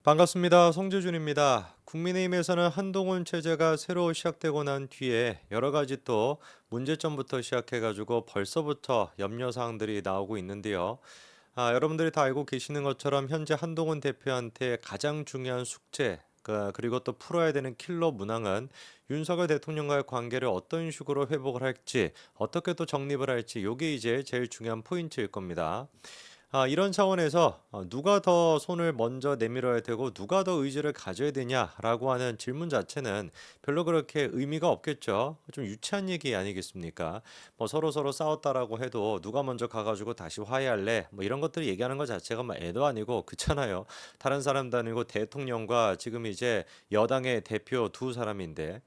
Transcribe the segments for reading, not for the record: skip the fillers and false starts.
반갑습니다. 송재준입니다. 국민의힘에서는 한동훈 체제가 새로 시작되고 난 뒤에 여러 가지 또 문제점부터 시작해가지고 벌써부터 염려 사항들이 나오고 있는데요. 여러분들이 다 알고 계시는 것처럼 현재 한동훈 대표한테 가장 중요한 숙제, 그리고 또 풀어야 되는 킬러 문항은 윤석열 대통령과의 관계를 어떤 식으로 회복을 할지, 어떻게 또 정립을 할지, 이게 이제 제일 중요한 포인트일 겁니다. 이런 차원에서 누가 더 손을 먼저 내밀어야 되고 누가 더 의지를 가져야 되냐라고 하는 질문 자체는 별로 그렇게 의미가 없겠죠. 좀 유치한 얘기 아니겠습니까? 뭐 서로 싸웠다라고 해도 누가 먼저 가가지고 다시 화해할래? 뭐 이런 것들 얘기하는 것 자체가 뭐 애도 아니고 그렇잖아요. 다른 사람도 아니고 대통령과 지금 이제 여당의 대표 두 사람인데.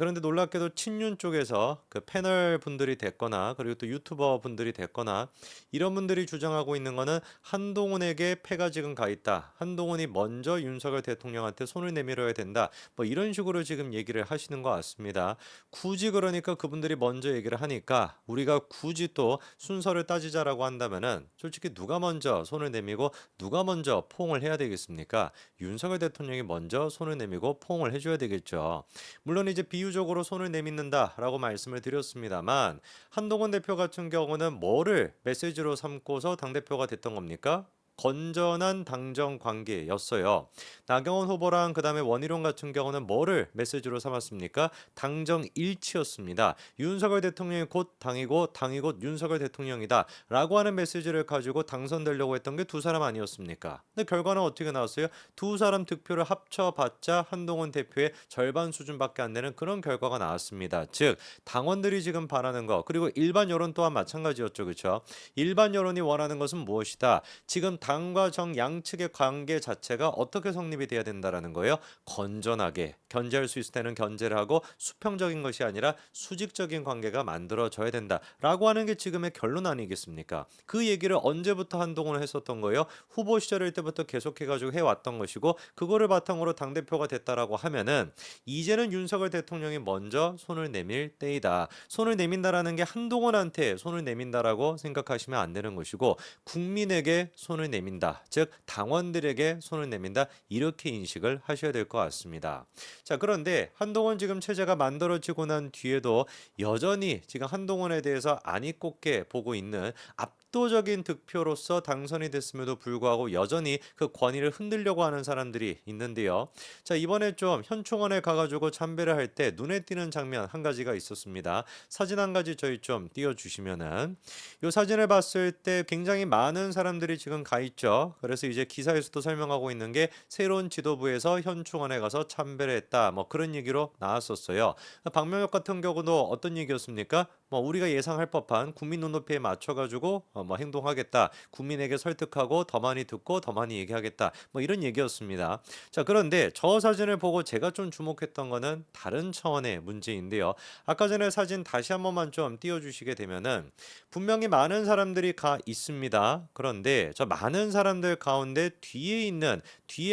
그런데 놀랍게도 친윤 쪽에서 그 패널 분들이 됐거나 그리고 또 유튜버 분들이 됐거나 이런 분들이 주장하고 있는 거는 한동훈에게 패가 지금 가 있다. 한동훈이 먼저 윤석열 대통령한테 손을 내밀어야 된다. 뭐 이런 식으로 지금 얘기를 하시는 것 같습니다. 굳이 그러니까 그분들이 먼저 얘기를 하니까 우리가 굳이 또 순서를 따지자라고 한다면은 솔직히 누가 먼저 손을 내밀고 누가 먼저 포옹을 해야 되겠습니까? 윤석열 대통령이 먼저 손을 내밀고 포옹을 해줘야 되겠죠. 물론 이제 비유적으로 손을 내밀는다라고 말씀을 드렸습니다만 한동훈 대표 같은 경우는 뭐를 메시지로 삼고서 당대표가 됐던 겁니까? 건전한 당정 관계였어요. 나경원 후보랑 그다음에 원희룡 같은 경우는 뭐를 메시지로 삼았습니까? 당정 일치였습니다. 윤석열 대통령이 곧 당이고 당이 곧 윤석열 대통령이다 라고 하는 메시지를 가지고 당선되려고 했던 게 두 사람 아니었습니까? 근데 결과는 어떻게 나왔어요? 두 사람 득표를 합쳐봤자 한동훈 대표의 절반 수준밖에 안 되는 그런 결과가 나왔습니다. 즉 당원들이 지금 바라는 거 그리고 일반 여론 또한 마찬가지였죠. 그렇죠? 일반 여론이 원하는 것은 무엇이다? 지금 당과 정 양측의 관계 자체가 어떻게 성립이 돼야 된다라는 거예요. 건전하게 견제할 수 있을 때는 견제를 하고 수평적인 것이 아니라 수직적인 관계가 만들어져야 된다라고 하는 게 지금의 결론 아니겠습니까? 그 얘기를 언제부터 한동훈 했었던 거예요? 후보 시절일 때부터 계속해가지고 해왔던 것이고 그거를 바탕으로 당대표가 됐다라고 하면은 이제는 윤석열 대통령이 먼저 손을 내밀 때이다. 손을 내민다라는 게 한동훈한테 손을 내민다라고 생각하시면 안 되는 것이고 국민에게 손을 내민다. 즉 당원들에게 손을 내민다. 이렇게 인식을 하셔야 될 것 같습니다. 자, 그런데 한동훈 지금 체제가 만들어지고 난 뒤에도 여전히 지금 한동훈에 대해서 안이 꼽게 보고 있는 압도적인 득표로서 당선이 됐음에도 불구하고 여전히 그 권위를 흔들려고 하는 사람들이 있는데요. 자, 이번에 좀 현충원에 가가지고 참배를 할 때 눈에 띄는 장면 한 가지가 있었습니다. 사진 한 가지 저희 좀 띄워주시면은 이 사진을 봤을 때 굉장히 많은 사람들이 지금 가 있죠. 그래서 이제 기사에서도 설명하고 있는 게 새로운 지도부에서 현충원에 가서 참배를 했다. 뭐 그런 얘기로 나왔었어요. 박명혁 같은 경우도 어떤 얘기였습니까? 뭐 우리가 예상할 법한 국민 눈높이에 맞춰가지고 뭐 행동하겠다. 국민에게 설득하고 더 많이 듣고 더 많이 얘기하겠다. 뭐 이런 얘기였습니다. 자, 그런데 저 사진을 보고 제가 좀 주목했던 거는 다른 차원의 문제인데요. 아까 전에 사진 다시 한 번만 좀 띄워주시게 되면은 분명히 많은 사람들이 가 있습니다. 그런데 저 많은 사람들 가운데 뒤에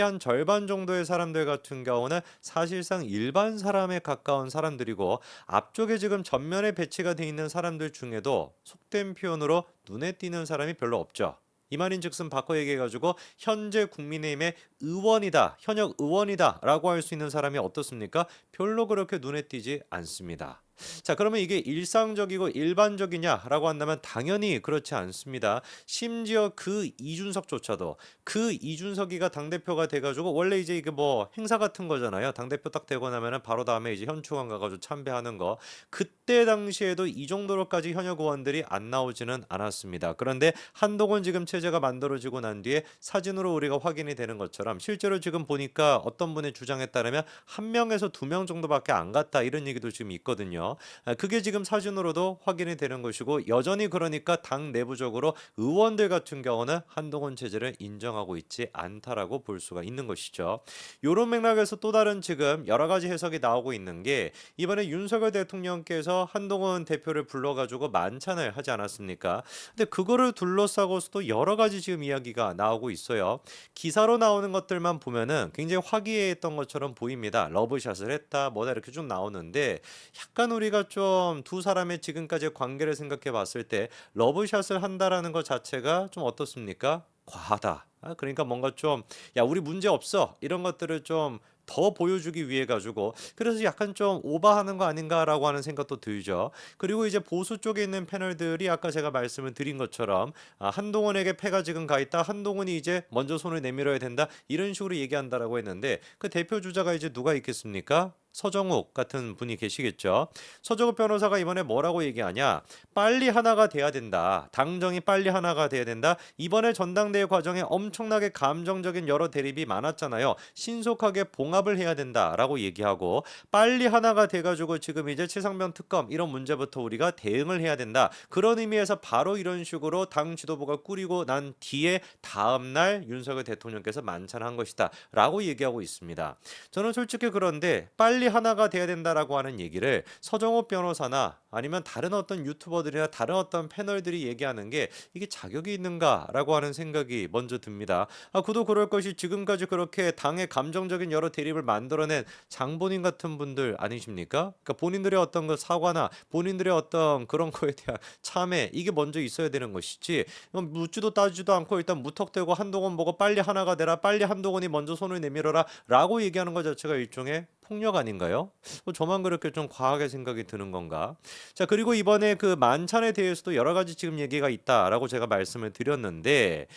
한 절반 정도의 사람들 같은 경우는 사실상 일반 사람에 가까운 사람들이고 앞쪽에 지금 전면에 배치가 돼 있는 사람들 중에도 속된 표현으로 눈에 띄는 사람이 별로 없죠. 이 말인즉슨 바꿔 얘기해가지고 현재 국민의힘의 의원이다, 현역 의원이다라고 할 수 있는 사람이 어떻습니까? 별로 그렇게 눈에 띄지 않습니다. 자, 그러면 이게 일상적이고 일반적이냐라고 한다면 당연히 그렇지 않습니다. 심지어 그 이준석이가 당대표가 돼가지고 원래 이제 이게 뭐 행사 같은 거잖아요. 당대표 딱 되고 나면은 바로 다음에 이제 현충원 가가지고 참배하는 거. 그때 당시에도 이 정도로까지 현역 의원들이 안 나오지는 않았습니다. 그런데 한동훈 지금 체제가 만들어지고 난 뒤에 사진으로 우리가 확인이 되는 것처럼 실제로 지금 보니까 어떤 분의 주장에 따르면 한 명에서 두 명 정도밖에 안 갔다 이런 얘기도 지금 있거든요. 그게 지금 사진으로도 확인이 되는 것이고 여전히 그러니까 당 내부적으로 의원들 같은 경우는 한동훈 체제를 인정하고 있지 않다라고 볼 수가 있는 것이죠. 이런 맥락에서 또 다른 지금 여러 가지 해석이 나오고 있는 게 이번에 윤석열 대통령께서 한동훈 대표를 불러가지고 만찬을 하지 않았습니까? 근데 그거를 둘러싸고서도 여러 가지 지금 이야기가 나오고 있어요. 기사로 나오는 것들만 보면은 굉장히 화기애애했던 것처럼 보입니다. 러브샷을 했다, 뭐다 이렇게 좀 나오는데 약간 우리가 좀 두 사람의 지금까지의 관계를 생각해 봤을 때 러브샷을 한다라는 것 자체가 좀 어떻습니까? 과하다. 그러니까 뭔가 좀 "야 우리 문제 없어." 이런 것들을 좀 더 보여주기 위해 가지고 그래서 약간 좀 '오바하는 거 아닌가.'라고 하는 생각도 들죠. 그리고 이제 보수 쪽에 있는 패널들이 아까 제가 말씀을 드린 것처럼 "한동훈에게 패가 지금 가 있다. 한동훈이 이제 먼저 손을 내밀어야 된다." 이런 식으로 얘기한다라고 했는데 그 대표 주자가 이제 누가 있겠습니까? 서정욱 같은 분이 계시겠죠. 서정욱 변호사가 이번에 뭐라고 얘기하냐? "빨리 하나가 돼야 된다. 당정이 빨리 하나가 돼야 된다. 이번에 전당대회 과정에 엄청나게 감정적인 여러 대립이 많았잖아요. 신속하게 봉합을 해야 된다."라고 얘기하고 "빨리 하나가 돼 가지고 지금 이제 최상병 특검 이런 문제부터 우리가 대응을 해야 된다. 그런 의미에서 바로 이런 식으로 당 지도부가 꾸리고 난 뒤에 다음 날 윤석열 대통령께서 만찬한 것이다."라고 얘기하고 있습니다. 저는 솔직히 그런데 빨리 하나가 돼야 된다라고 하는 얘기를 서정호 변호사나 아니면 다른 어떤 유튜버들이나 다른 어떤 패널들이 얘기하는 게 이게 자격이 있는가라고 하는 생각이 먼저 듭니다. 그도 그럴 것이 지금까지 그렇게 당의 감정적인 여러 대립을 만들어낸 장본인 같은 분들 아니십니까? 그러니까 본인들의 어떤 그 사과나 본인들의 어떤 그런 거에 대한 참회 이게 먼저 있어야 되는 것이지 묻지도 따지도 않고 일단 무턱대고 한동훈 보고 빨리 하나가 되라 빨리 한동훈이 먼저 손을 내밀어라 라고 얘기하는 것 자체가 일종의 폭력 아닌가요? 저만 그렇게 좀 과하게 생각이 드는 건가? 자, 그리고 이번에 그 만찬에 대해서도 여러 가지 지금 얘기가 있다라고 제가 말씀을 드렸는데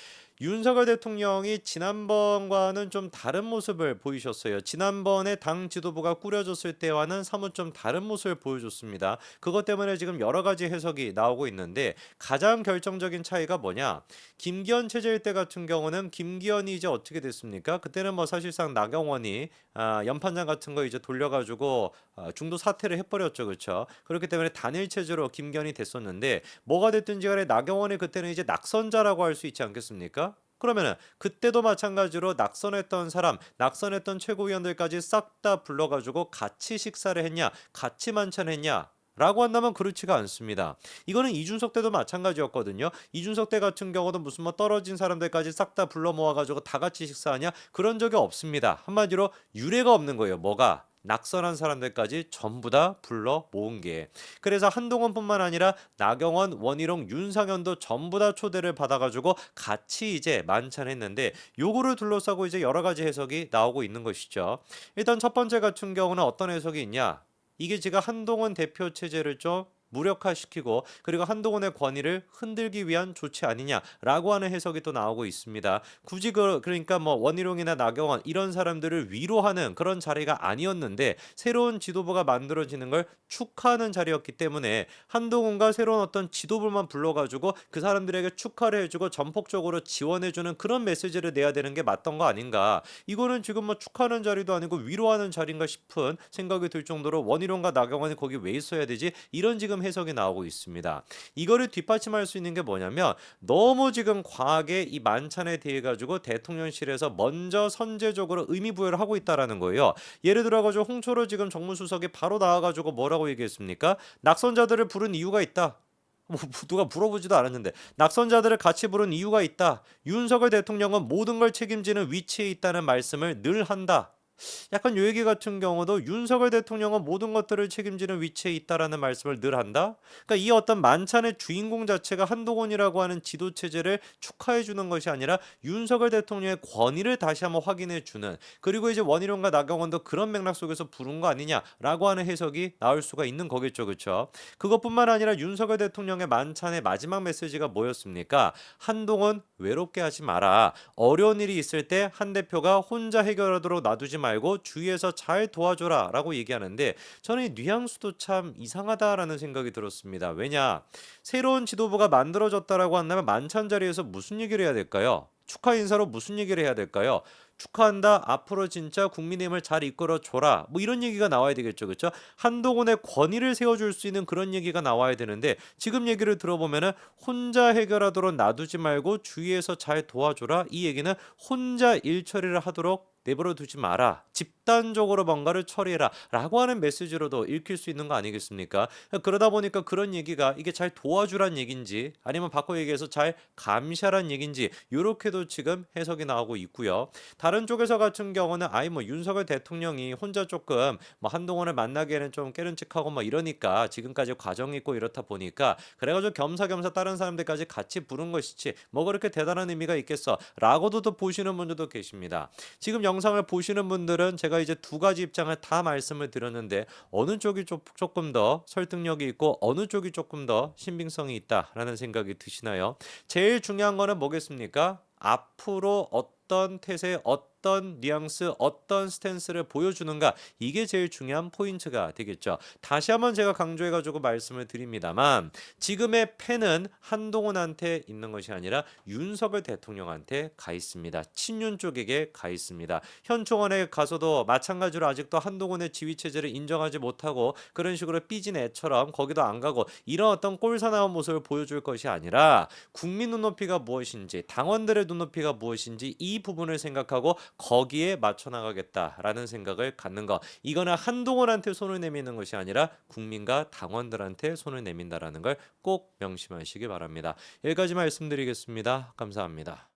윤석열 대통령이 지난번과는 좀 다른 모습을 보이셨어요. 지난번에 당 지도부가 꾸려졌을 때와는 사뭇 좀 다른 모습을 보여줬습니다. 그것 때문에 지금 여러 가지 해석이 나오고 있는데 가장 결정적인 차이가 뭐냐? 김기현 체제일 때 같은 경우는 김기현이 이제 어떻게 됐습니까? 그때는 뭐 사실상 나경원이 연판장 같은 거 이제 돌려가지고 중도 사퇴를 해버렸죠, 그렇죠? 그렇기 때문에 단일 체제로 김기현이 됐었는데 뭐가 됐든지 간에 나경원이 그때는 이제 낙선자라고 할 수 있지 않겠습니까? 그러면은 그때도 마찬가지로 낙선했던 사람, 낙선했던 최고위원들까지 싹 다 불러가지고 같이 식사를 했냐, 같이 만찬했냐? 라고 한다면 그렇지가 않습니다. 이거는 이준석 때도 마찬가지였거든요. 이준석 때 같은 경우도 무슨 뭐 떨어진 사람들까지 싹 다 불러 모아가지고 다 같이 식사하냐? 그런 적이 없습니다. 한마디로 유례가 없는 거예요. 뭐가? 낙선한 사람들까지 전부 다 불러 모은 게. 그래서 한동훈뿐만 아니라 나경원, 원희룡, 윤상현도 전부 다 초대를 받아가지고 같이 이제 만찬했는데 요거를 둘러싸고 이제 여러 가지 해석이 나오고 있는 것이죠. 일단 첫 번째 같은 경우는 어떤 해석이 있냐? 이게 지금 한동훈 대표 체제를 좀 무력화시키고 그리고 한동훈의 권위를 흔들기 위한 조치 아니냐라고 하는 해석이 또 나오고 있습니다. 굳이 그러니까 뭐 원희룡이나 나경원 이런 사람들을 위로하는 그런 자리가 아니었는데 새로운 지도부가 만들어지는 걸 축하하는 자리였기 때문에 한동훈과 새로운 어떤 지도부만 불러가지고 그 사람들에게 축하를 해주고 전폭적으로 지원해주는 그런 메시지를 내야 되는 게 맞던 거 아닌가. 이거는 지금 뭐 축하하는 자리도 아니고 위로하는 자리인가 싶은 생각이 들 정도로 원희룡과 나경원이 거기 왜 있어야 되지? 이런 지금 해석이 나오고 있습니다. 이거를 뒷받침할 수 있는 게 뭐냐면 너무 지금 과하게 이 만찬에 대해 가지고 대통령실에서 먼저 선제적으로 의미 부여를 하고 있다라는 거예요. 예를 들어 가지고 홍철호 지금 정무수석이 바로 나와 가지고 뭐라고 얘기했습니까? 낙선자들을 부른 이유가 있다. 뭐 누가 물어보지도 않았는데 낙선자들을 같이 부른 이유가 있다. 윤석열 대통령은 모든 걸 책임지는 위치에 있다는 말씀을 늘 한다. 약간 요 얘기 같은 경우도 윤석열 대통령은 모든 것들을 책임지는 위치에 있다라는 말씀을 늘 한다. 그러니까 이 어떤 만찬의 주인공 자체가 한동훈이라고 하는 지도 체제를 축하해 주는 것이 아니라 윤석열 대통령의 권위를 다시 한번 확인해 주는 그리고 이제 원희룡과 나경원도 그런 맥락 속에서 부른 거 아니냐라고 하는 해석이 나올 수가 있는 거겠죠. 그렇죠? 그것뿐만 아니라 윤석열 대통령의 만찬의 마지막 메시지가 뭐였습니까? 한동훈 외롭게 하지 마라. 어려운 일이 있을 때 한 대표가 혼자 해결하도록 놔두지 말고 주위에서 잘 도와줘라라고 얘기하는데 저는 이 뉘앙스도 참 이상하다라는 생각이 들었습니다. 왜냐? 새로운 지도부가 만들어졌다라고 한다면 만찬 자리에서 무슨 얘기를 해야 될까요? 축하 인사로 무슨 얘기를 해야 될까요? 축하한다. 앞으로 진짜 국민의힘을 잘 이끌어 줘라. 뭐 이런 얘기가 나와야 되겠죠. 그렇죠? 한동훈의 권위를 세워 줄 수 있는 그런 얘기가 나와야 되는데 지금 얘기를 들어보면은 혼자 해결하도록 놔두지 말고 주위에서 잘 도와줘라. 이 얘기는 혼자 일 처리를 하도록 내버려 두지 마라. 집단적으로 뭔가를 처리해라. 라고 하는 메시지로도 읽힐 수 있는 거 아니겠습니까? 그러다 보니까 그런 얘기가 이게 잘 도와주란 얘기인지 아니면 바꿔 얘기해서 잘 감시하란 얘기인지 이렇게도 지금 해석이 나오고 있고요. 다른 쪽에서 같은 경우는 아이 뭐 윤석열 대통령이 혼자 조금 뭐 한동훈을 만나기에는 좀 깨름직하고 뭐 이러니까 지금까지 과정이 있고 이렇다 보니까 그래가지고 겸사겸사 다른 사람들까지 같이 부른 것이지 뭐 그렇게 대단한 의미가 있겠어라고도 또 보시는 분들도 계십니다. 지금 영상을 보시는 분들은 제가 이제 두 가지 입장을 다 말씀을 드렸는데 어느 쪽이 조금 더 설득력이 있고 어느 쪽이 조금 더 신빙성이 있다라는 생각이 드시나요? 제일 중요한 거는 뭐겠습니까? 앞으로 어떤 태세, 어떤 뉘앙스, 어떤 스탠스를 보여주는가 이게 제일 중요한 포인트가 되겠죠. 다시 한번 제가 강조해가지고 말씀을 드립니다만 지금의 패는 한동훈한테 있는 것이 아니라 윤석열 대통령한테 가 있습니다. 친윤 쪽에게 가 있습니다. 현 총원에 가서도 마찬가지로 아직도 한동훈의 지위 체제를 인정하지 못하고 그런 식으로 삐진 애처럼 거기도 안 가고 이런 어떤 꼴사나운 모습을 보여줄 것이 아니라 국민 눈높이가 무엇인지 당원들의 눈높이가 무엇인지 이 부분을 생각하고 거기에 맞춰 나가겠다라는 생각을 갖는 거. 이거는 한동훈한테 손을 내미는 것이 아니라 국민과 당원들한테 손을 내민다라는 걸 꼭 명심하시기 바랍니다. 여기까지 말씀드리겠습니다. 감사합니다.